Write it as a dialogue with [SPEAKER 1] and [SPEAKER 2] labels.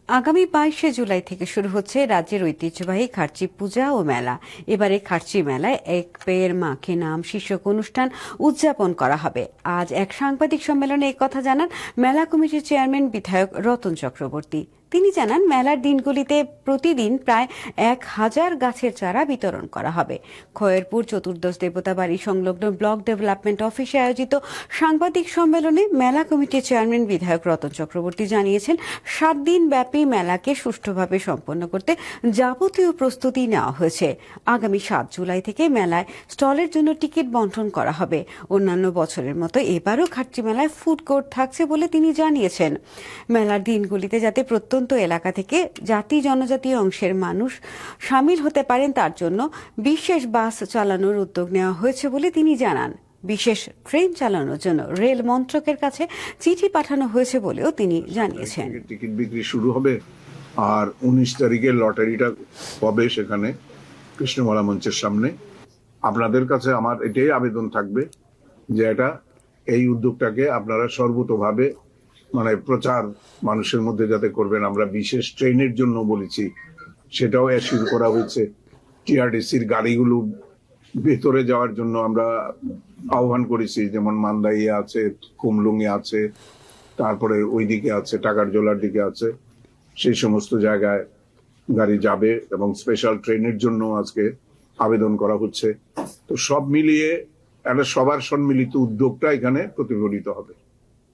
[SPEAKER 1] আগামী 22শে জুলাই থেকে শুরু হচ্ছে রাজ্যের ঐতিহ্যবাহী খার্চি পূজা ও মেলা। এবারে খার্চি মেলায় এক পেয়ের মাকে নাম শীর্ষক অনুষ্ঠান উদযাপন করা হবে। আজ এক সাংবাদিক সম্মেলনে এই কথা জানান মেলা কমিটির চেয়ারম্যান বিধায়ক রতন চক্রবর্তী। তিনি জানান, মেলার দিনগুলিতে প্রতিদিন প্রায় 1000 গাছের চারা বিতরণ করা হবে। খয়েরপুর চতুর্দশ দেবতা বাড়ি সংলগ্ন ব্লক ডেভেলপমেন্ট অফিসে আয়োজিত সাংবাদিক সম্মেলনে মেলা কমিটির চেয়ারম্যান বিধায়ক রতন চক্রবর্তী জানিয়েছেন, 7 দিন ব্যাপী মেলাকে সুষ্ঠুভাবে সম্পন্ন করতে যাবতীয় প্রস্তুতি নেওয়া হয়েছে। আগামী 7 জুলাই থেকে মেলায় স্টলের জন্য টিকিট বন্টন করা হবে। অন্যান্য বছরের মতো এবারও খার্চি মেলায় ফুড কোর্ট থাকছে বলে তিনি জানিয়েছেন। মেলার দিনগুলিতে যাতে প্রত্যন্ত এলাকা থেকে জাতি জনজাতি অংশের মানুষ সামিল হতে পারেন তার জন্য বিশেষ বাস চালানোর উদ্যোগ নেওয়া হয়েছে বলে তিনি জানান। বিশেষ ট্রেন চালানোর জন্য রেল মন্ত্রকের কাছে চিঠি পাঠানো হয়েছে বলেও তিনি জানিয়েছেন।
[SPEAKER 2] টিকিট বিক্রি শুরু হবে আর 19 তারিখে লটারিটা হবে সেখানে কৃষ্ণমালা মঞ্চের সামনে। আপনাদের কাছে আমার এটাই আবেদন থাকবে যে এই উদ্যোগটাকে আপনারা সর্বতোভাবে প্রচার মানুষের মধ্যে যাতে করবেন। আমরা বিশেষ ট্রেনের জন্য বলেছি, সেটাও অ্যাসিউর করা হয়েছে। টিআরডিসির গাড়িগুলো ভেতরে যাওয়ার জন্য আমরা আহ্বান করেছি, যেমন মান্দাইয়ে আছে, কুমলুঙে আছে, তারপরে ওইদিকে আছে, টাকারজোলার দিকে আছে। সেই সমস্ত জায়গায় গাড়ি যাবে এবং স্পেশাল ট্রেনের জন্য আজকে আবেদন করা হচ্ছে। তো সব মিলিয়ে একটা সবার সম্মিলিত উদ্যোগটা এখানে প্রতিফলিত হবে।